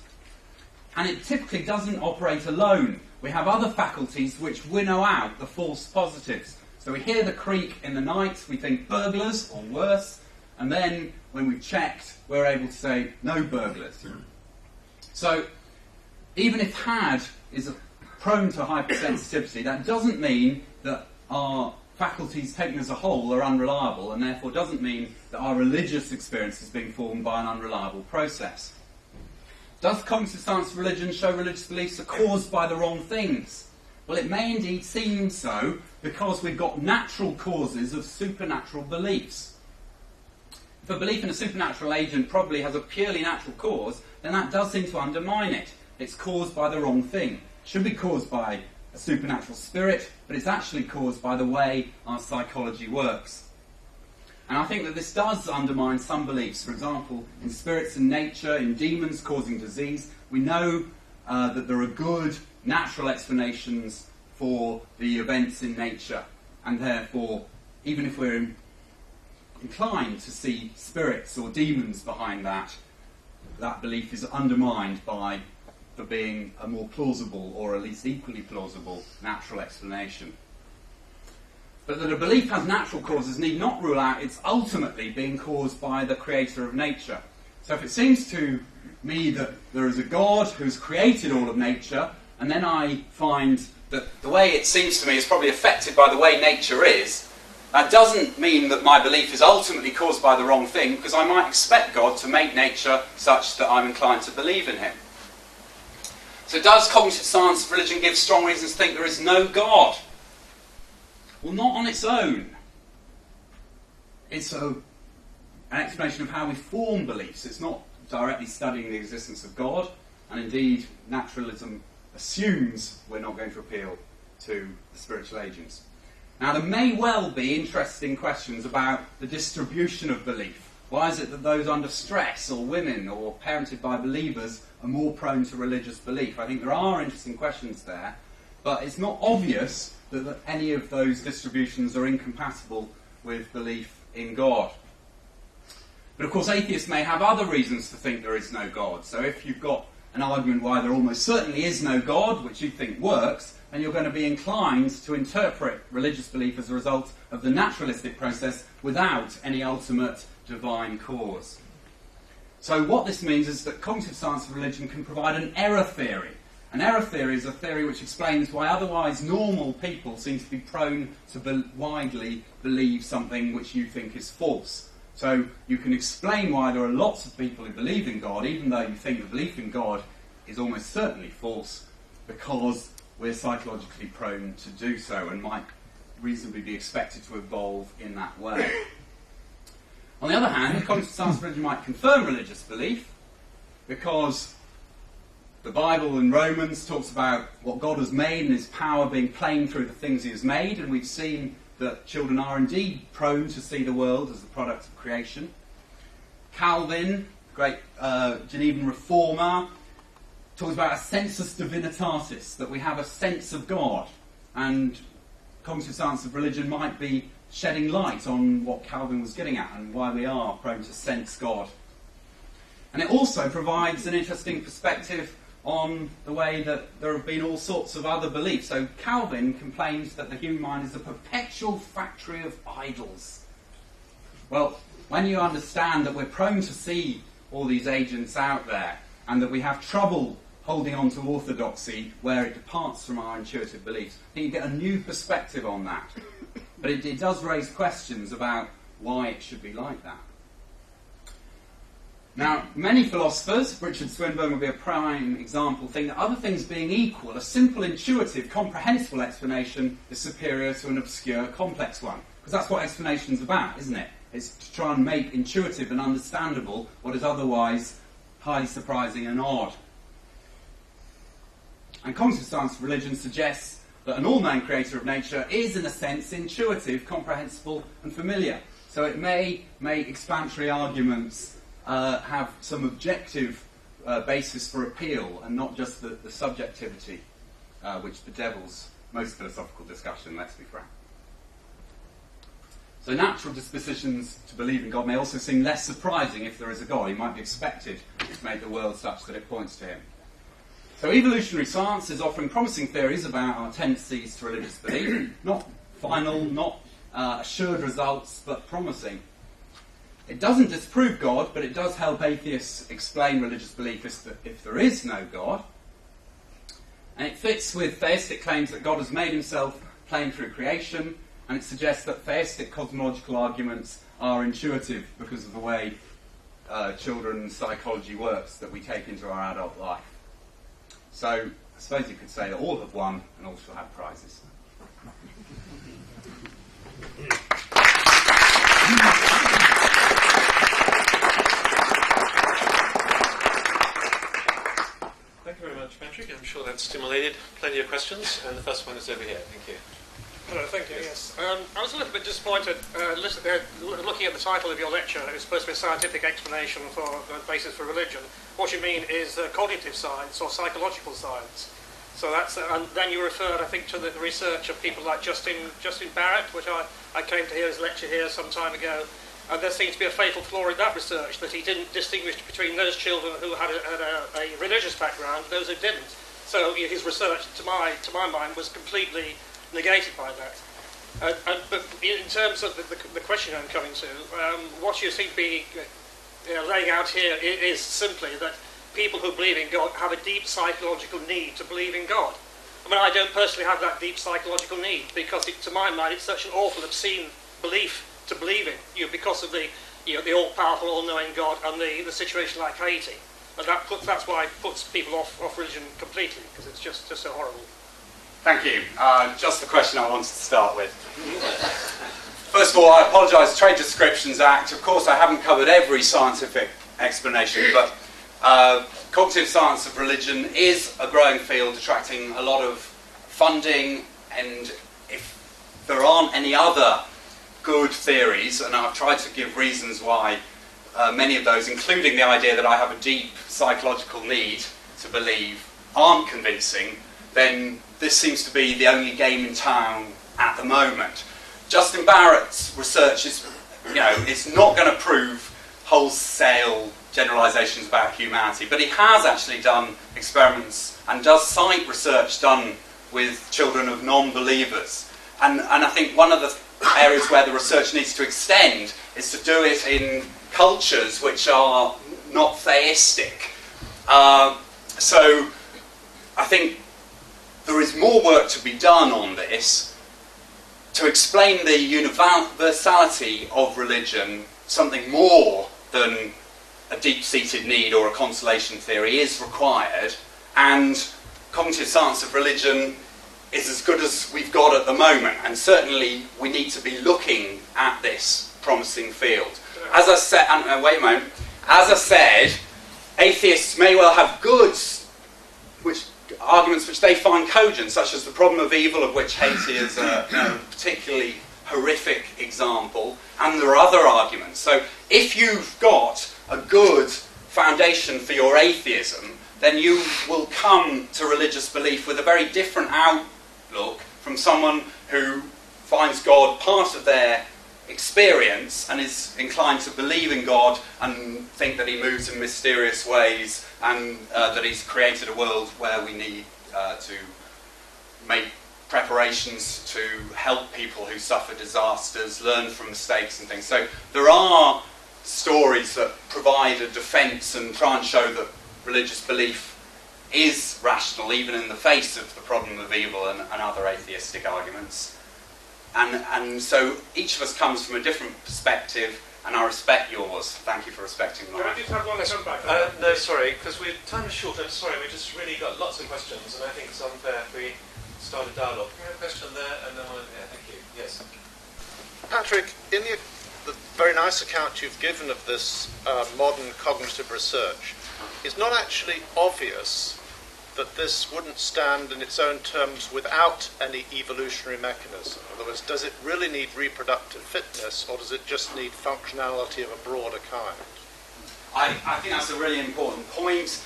And it typically doesn't operate alone. We have other faculties which winnow out the false positives. So we hear the creak in the night, we think burglars or worse, and then when we've checked, we're able to say no burglars. So even if HAD is prone to hypersensitivity, that doesn't mean that our faculties taken as a whole are unreliable, and therefore doesn't mean that our religious experience is being formed by an unreliable process. Does cognitive science of religion show religious beliefs are caused by the wrong things? Well, it may indeed seem so, because we've got natural causes of supernatural beliefs. If a belief in a supernatural agent probably has a purely natural cause, then that does seem to undermine it. It's caused by the wrong thing. It should be caused by a supernatural spirit, but it's actually caused by the way our psychology works. And I think that this does undermine some beliefs. For example, in spirits and nature, in demons causing disease, we know that there are good natural explanations for the events in nature. And therefore, even if we're inclined to see spirits or demons behind that, that belief is undermined by there being a more plausible, or at least equally plausible, natural explanation. But that a belief has natural causes need not rule out it's ultimately being caused by the creator of nature. So if it seems to me that there is a God who's created all of nature, and then I find that the way it seems to me is probably affected by the way nature is, that doesn't mean that my belief is ultimately caused by the wrong thing, because I might expect God to make nature such that I'm inclined to believe in him. So does cognitive science of religion give strong reasons to think there is no God? Well, not on its own. It's an explanation of how we form beliefs. It's not directly studying the existence of God, and indeed naturalism assumes we're not going to appeal to the spiritual agents. Now, there may well be interesting questions about the distribution of belief. Why is it that those under stress, or women, or parented by believers are more prone to religious belief? I think there are interesting questions there, but it's not obvious that any of those distributions are incompatible with belief in God. But of course, atheists may have other reasons to think there is no God. So if you've got an argument why there almost certainly is no God, which you think works, then you're going to be inclined to interpret religious belief as a result of the naturalistic process without any ultimate divine cause. So what this means is that cognitive science of religion can provide an error theory. An error theory is a theory which explains why otherwise normal people seem to be prone to widely believe something which you think is false. So you can explain why there are lots of people who believe in God, even though you think the belief in God is almost certainly false, because we're psychologically prone to do so and might reasonably be expected to evolve in that way. On the other hand, cognitive science of religion might confirm religious belief, because the Bible in Romans talks about what God has made and his power being plain through the things he has made, and we've seen that children are indeed prone to see the world as the product of creation. Calvin, the great Genevan reformer, talks about a sensus divinitatis, that we have a sense of God, and cognitive science of religion might be shedding light on what Calvin was getting at and why we are prone to sense God. And it also provides an interesting perspective on the way that there have been all sorts of other beliefs. So Calvin complains that the human mind is a perpetual factory of idols. Well, when you understand that we're prone to see all these agents out there, and that we have trouble holding on to orthodoxy where it departs from our intuitive beliefs, I think you get a new perspective on that. But it does raise questions about why it should be like that. Now, many philosophers, Richard Swinburne would be a prime example, think that other things being equal, a simple, intuitive, comprehensible explanation is superior to an obscure, complex one. Because that's what explanation's about, isn't it? It's to try and make intuitive and understandable what is otherwise highly surprising and odd. And cognitive science of religion suggests that an all-knowing creator of nature is, in a sense, intuitive, comprehensible, and familiar. So it may make explanatory arguments have some objective basis for appeal, and not just the subjectivity which bedevils most philosophical discussion, let's be frank. So natural dispositions to believe in God may also seem less surprising if there is a God. He might be expected to make the world such that it points to him. So evolutionary science is offering promising theories about our tendencies to religious belief. Not final, not assured results, but promising. It doesn't disprove God, but it does help atheists explain religious belief if there is no God. And it fits with theistic claims that God has made himself plain through creation, and it suggests that theistic cosmological arguments are intuitive because of the way children's psychology works that we take into our adult life. So I suppose you could say that all have won and all shall have prizes. Thank you very much, Patrick. I'm sure that stimulated plenty plenty of questions, and the first one is over here. Thank you. Hello, thank you, yes. I was a little bit disappointed looking at the title of your lecture. It was supposed to be a scientific explanation for the basis for religion. What you mean is cognitive science or psychological science. So that's, and then you referred, I think, to the research of people like Justin Barrett, which I came to hear his lecture here some time ago. And there seems to be a fatal flaw in that research, that he didn't distinguish between those children who had a religious background and those who didn't. So his research, to my mind, was completely negated by that. But in terms of the question I'm coming to, what you seem to be laying out here is simply that people who believe in God have a deep psychological need to believe in God. I mean, I don't personally have that deep psychological need, because to my mind it's such an awful, obscene belief to believe in, because of the all-powerful, all-knowing God and the situation like Haiti. And that's why it puts people off religion completely, because it's just so horrible. Thank you. Just the question I wanted to start with. First of all, I apologise, Trade Descriptions Act. Of course, I haven't covered every scientific explanation, but cognitive science of religion is a growing field, attracting a lot of funding, and if there aren't any other good theories, and I've tried to give reasons why many of those, including the idea that I have a deep psychological need to believe, aren't convincing, then this seems to be the only game in town at the moment. Justin Barrett's research is, it's not going to prove wholesale generalisations about humanity, but he has actually done experiments and does cite research done with children of non-believers. And I think one of the areas where the research needs to extend is to do it in cultures which are not theistic. So I think there is more work to be done on this to explain the universality of religion. Something more than a deep-seated need or a consolation theory is required, and cognitive science of religion is as good as we've got at the moment, and certainly we need to be looking at this promising field. As I said, wait a moment, as I said, atheists may well have arguments which they find cogent, such as the problem of evil, of which Haiti is a particularly horrific example, and there are other arguments. So if you've got a good foundation for your atheism, then you will come to religious belief with a very different outlook from someone who finds God part of their experience and is inclined to believe in God and think that he moves in mysterious ways, and that he's created a world where we need to make preparations to help people who suffer disasters, learn from mistakes and things. So there are stories that provide a defence and try and show that religious belief is rational, even in the face of the problem of evil and other atheistic arguments. And so each of us comes from a different perspective, and I respect yours. Thank you for respecting mine. Can I just have one come back? No, sorry, because time is short. I'm sorry, we just really got lots of questions, and I think it's unfair if we start a dialogue. Can we have a question there, and then one here? Thank you. Yes. Patrick, in the very nice account you've given of this modern cognitive research, it's not actually obvious that this wouldn't stand in its own terms without any evolutionary mechanism. In other words, does it really need reproductive fitness, or does it just need functionality of a broader kind? I think that's a really important point.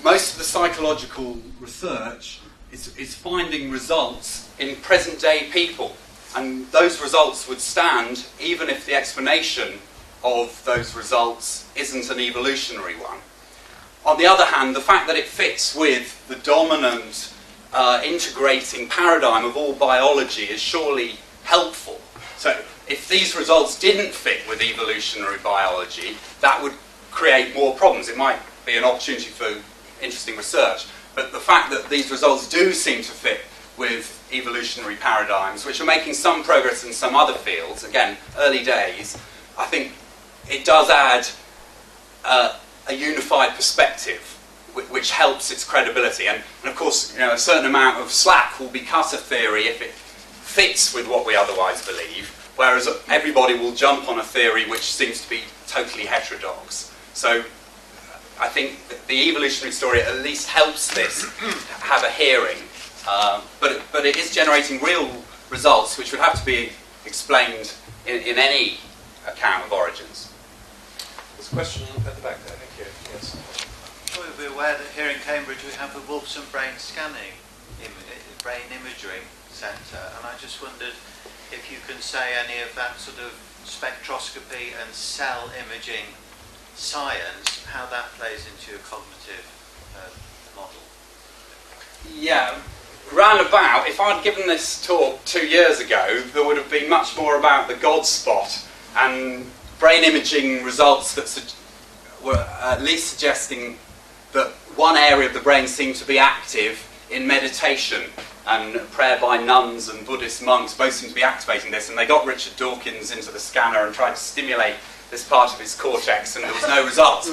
Most of the psychological research is finding results in present-day people, and those results would stand even if the explanation of those results isn't an evolutionary one. On the other hand, the fact that it fits with the dominant integrating paradigm of all biology is surely helpful. So if these results didn't fit with evolutionary biology, that would create more problems. It might be an opportunity for interesting research, but the fact that these results do seem to fit with evolutionary paradigms, which are making some progress in some other fields, again, early days, I think it does add a unified perspective which helps its credibility. And of course, a certain amount of slack will be cut of theory if it fits with what we otherwise believe, whereas everybody will jump on a theory which seems to be totally heterodox. So I think the evolutionary story at least helps this have a hearing, but it is generating real results which would have to be explained in any account of origins. There's a question at the back there, thank you. Yes. I'm sure you'll be aware that here in Cambridge we have the Wolfson Brain Scanning, Brain Imaging Centre, and I just wondered if you can say any of that sort of spectroscopy and cell imaging science, how that plays into your cognitive model. Yeah, roundabout, if I'd given this talk 2 years ago, there would have been much more about the God spot and brain imaging results that were at least suggesting that one area of the brain seemed to be active in meditation, and prayer by nuns and Buddhist monks both seem to be activating this, and they got Richard Dawkins into the scanner and tried to stimulate this part of his cortex, and there was no result.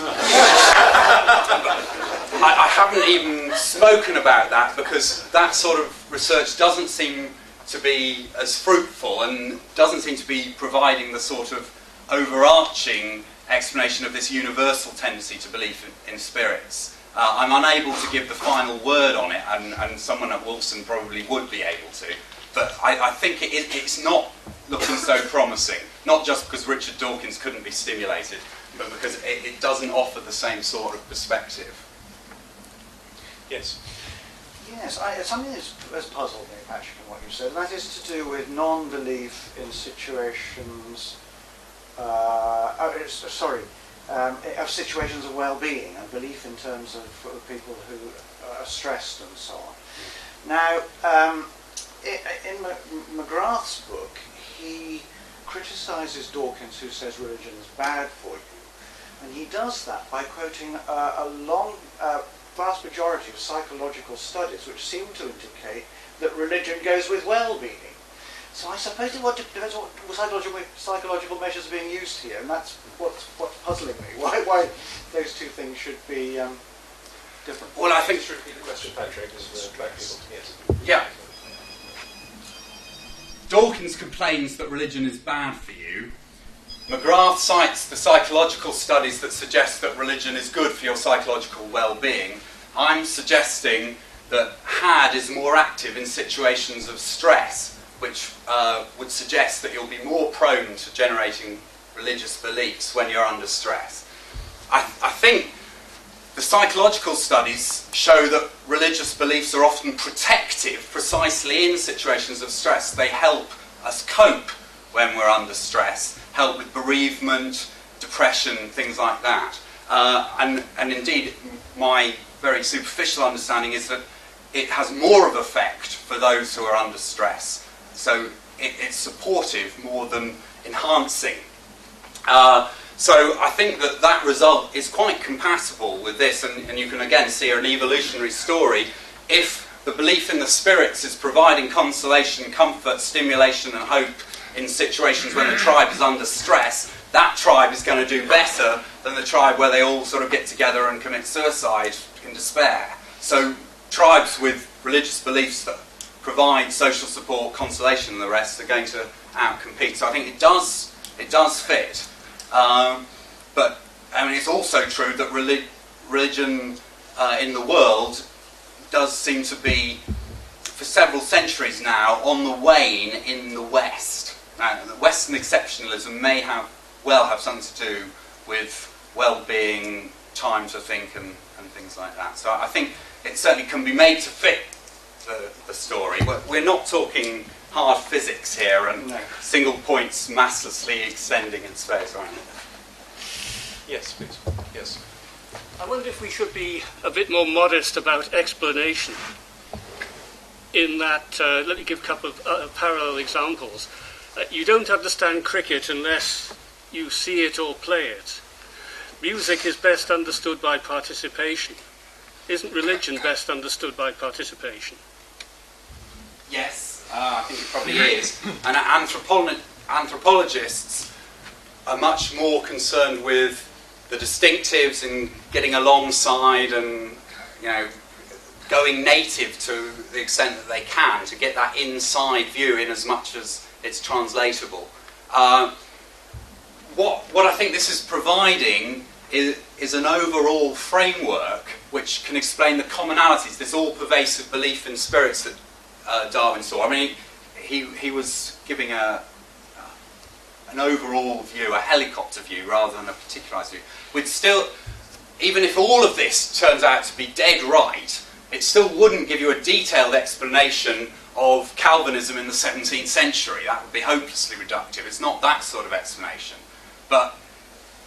I haven't even spoken about that because that sort of research doesn't seem to be as fruitful and doesn't seem to be providing the sort of overarching explanation of this universal tendency to believe in spirits. I'm unable to give the final word on it, and someone at Wolfson probably would be able to. But I think it's not looking so promising, not just because Richard Dawkins couldn't be stimulated, but because it doesn't offer the same sort of perspective. Yes. Yes, something has puzzled me, Patrick, in what you said, and that is to do with non-belief in situations, of situations of well-being and belief in terms of people who are stressed and so on. Now, in McGrath's book, he criticises Dawkins, who says religion is bad for you, and he does that by quoting a vast majority of psychological studies which seem to indicate that religion goes with well-being. So I suppose it depends what psychological measures are being used here, and that's what's puzzling me. Why those two things should be different. Well, I think... Just repeat the question, Patrick, as the black people. Yes. Yeah. Dawkins complains that religion is bad for you. McGrath cites the psychological studies that suggest that religion is good for your psychological well-being. I'm suggesting that HAD is more active in situations of stress, which would suggest that you'll be more prone to generating religious beliefs when you're under stress. I think the psychological studies show that religious beliefs are often protective precisely in situations of stress. They help us cope when we're under stress, help with bereavement, depression, things like that. And indeed, my very superficial understanding is that it has more of effect for those who are under stress. So it's supportive more than enhancing. So I think that result is quite compatible with this, and you can again see an evolutionary story. If the belief in the spirits is providing consolation, comfort, stimulation and hope in situations when the tribe is under stress, that tribe is going to do better than the tribe where they all sort of get together and commit suicide in despair. So tribes with religious beliefs that provide social support, consolation and the rest are going to outcompete. So I think it does fit. But I mean, it's also true that religion in the world does seem to be, for several centuries now, on the wane in the West. Now, the Western exceptionalism may have something to do with well-being, time to think and things like that. So I think it certainly can be made to fit the story. We're not talking hard physics here and single points masslessly extending in space, right? Yes, please. Yes. I wonder if we should be a bit more modest about explanation. In that, let me give a couple of parallel examples. You don't understand cricket unless you see it or play it. Music is best understood by participation. Isn't religion best understood by participation? Yes, I think it probably is. And anthropologists are much more concerned with the distinctives and getting alongside and, going native to the extent that they can to get that inside view in as much as it's translatable. What I think this is providing is an overall framework which can explain the commonalities, this all-pervasive belief in spirits that Darwin saw. I mean, he was giving an overall view, a helicopter view, rather than a particularised view. We'd still, even if all of this turns out to be dead right, it still wouldn't give you a detailed explanation of Calvinism in the 17th century. That would be hopelessly reductive. It's not that sort of explanation. But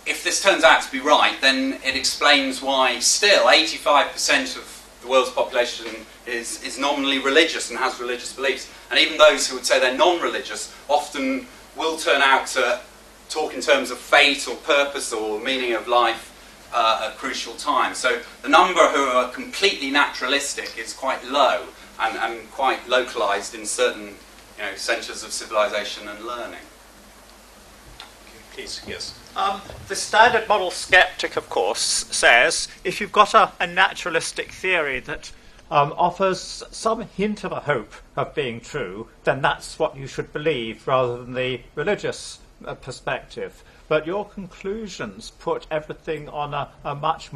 if this turns out to be right, then it explains why still 85% of the world's population is nominally religious and has religious beliefs. And even those who would say they're non-religious often will turn out to talk in terms of fate or purpose or meaning of life at crucial times. So the number who are completely naturalistic is quite low and quite localised in certain centres of civilization and learning. Please, yes. The standard model skeptic, of course, says if you've got a naturalistic theory that offers some hint of a hope of being true, then that's what you should believe rather than the religious perspective. But your conclusions put everything on a much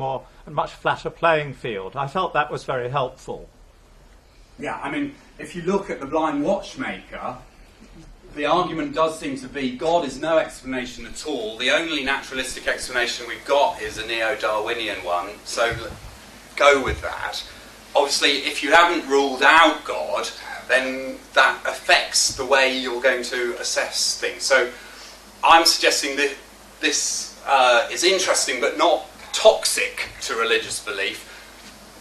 flatter playing field. I felt that was very helpful. Yeah, I mean, if you look at the blind watchmaker, the argument does seem to be God is no explanation at all. The only naturalistic explanation we've got is a neo-Darwinian one, so go with that. Obviously, if you haven't ruled out God, then that affects the way you're going to assess things. So I'm suggesting that this is interesting but not toxic to religious belief.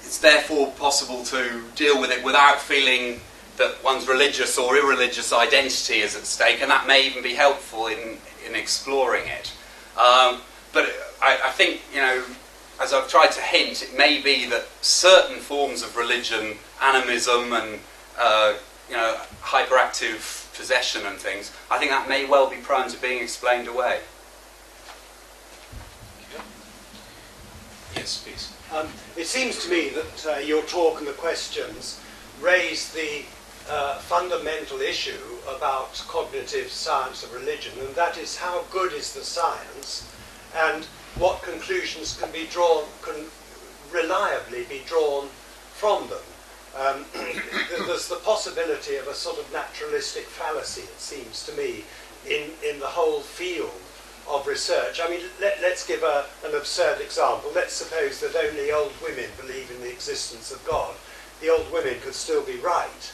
It's therefore possible to deal with it without feeling that one's religious or irreligious identity is at stake, and that may even be helpful in exploring it. But I think, as I've tried to hint, it may be that certain forms of religion, animism and hyperactive possession and things, I think that may well be prone to being explained away. Yes, please. It seems to me that your talk and the questions raise the fundamental issue about cognitive science of religion, and that is how good is the science and what conclusions can reliably be drawn from them. There's the possibility of a sort of naturalistic fallacy, it seems to me, in the whole field of research. I mean, let's give an absurd example. Let's suppose that only old women believe in the existence of God. The old women could still be right.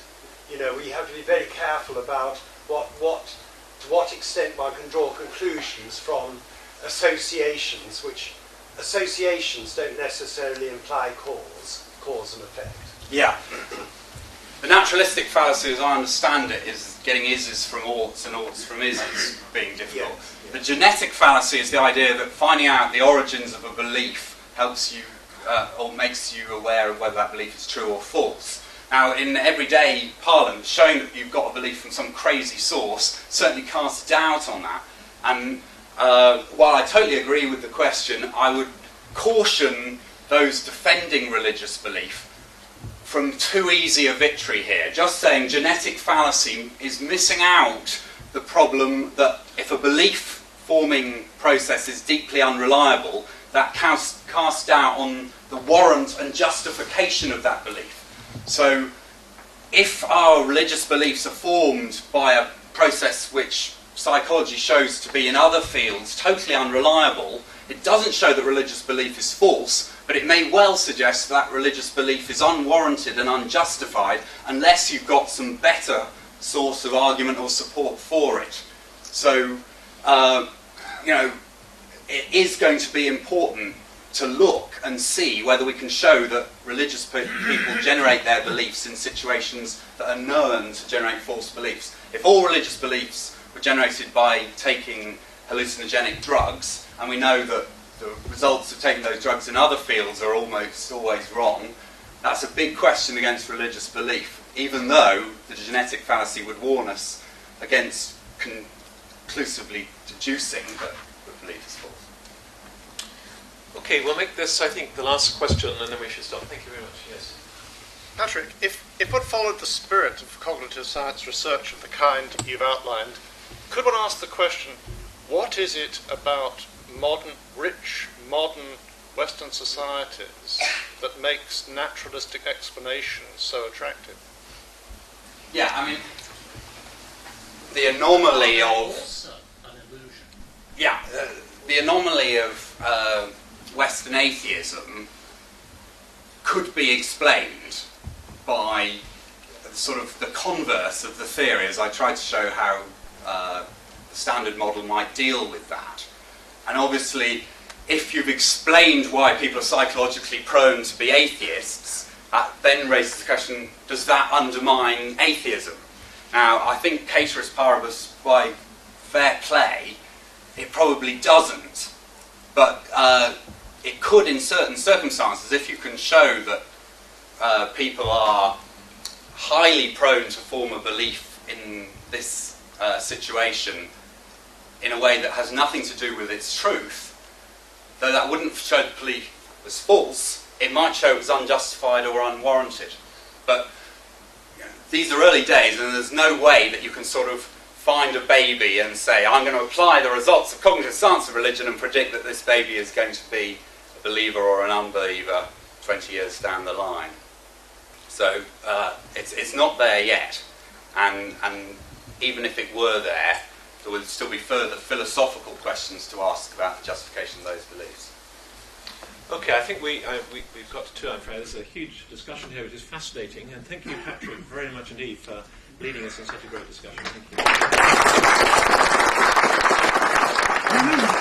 We have to be very careful about to what extent one can draw conclusions from associations, which associations don't necessarily imply cause and effect. Yeah. The naturalistic fallacy, as I understand it, is getting ises from oughts and oughts from ises being difficult. Yes, yes. The genetic fallacy is the idea that finding out the origins of a belief helps you or makes you aware of whether that belief is true or false. Now, in everyday parlance, showing that you've got a belief from some crazy source certainly casts doubt on that. And while I totally agree with the question, I would caution those defending religious belief from too easy a victory here. Just saying genetic fallacy is missing out the problem that if a belief-forming process is deeply unreliable, that casts doubt on the warrant and justification of that belief. So if our religious beliefs are formed by a process which psychology shows to be in other fields totally unreliable, it doesn't show that religious belief is false, but it may well suggest that religious belief is unwarranted and unjustified unless you've got some better source of argument or support for it. So, it is going to be important to look and see whether we can show that religious people generate their beliefs in situations that are known to generate false beliefs. If all religious beliefs were generated by taking hallucinogenic drugs, and we know that the results of taking those drugs in other fields are almost always wrong, that's a big question against religious belief, even though the genetic fallacy would warn us against conclusively deducing that the belief is false. Okay, we'll make this, I think, the last question, and then we should stop. Thank you very much. Yes. Patrick, if one followed the spirit of cognitive science research of the kind you've outlined, could one ask the question, what is it about rich, modern Western societies that makes naturalistic explanations so attractive? Yeah, I mean, the anomaly of... Yeah, the anomaly of Western atheism could be explained by sort of the converse of the theory, as I tried to show how the standard model might deal with that. And obviously, if you've explained why people are psychologically prone to be atheists, that then raises the question, does that undermine atheism? Now, I think cateris paribus, by fair play, it probably doesn't. But it could in certain circumstances, if you can show that people are highly prone to form a belief in this situation in a way that has nothing to do with its truth, though that wouldn't show the belief as false, it might show it was unjustified or unwarranted. But these are early days, and there's no way that you can sort of find a baby and say, I'm going to apply the results of cognitive science of religion and predict that this baby is going to be a believer or an unbeliever 20 years down the line. So it's not there yet, and even if it were there would still be further philosophical questions to ask about the justification of those beliefs. Okay, I think we've got to, I'm afraid. There's a huge discussion here, which is fascinating, and thank you, Patrick, very much indeed for leading us in such a great discussion. Thank you.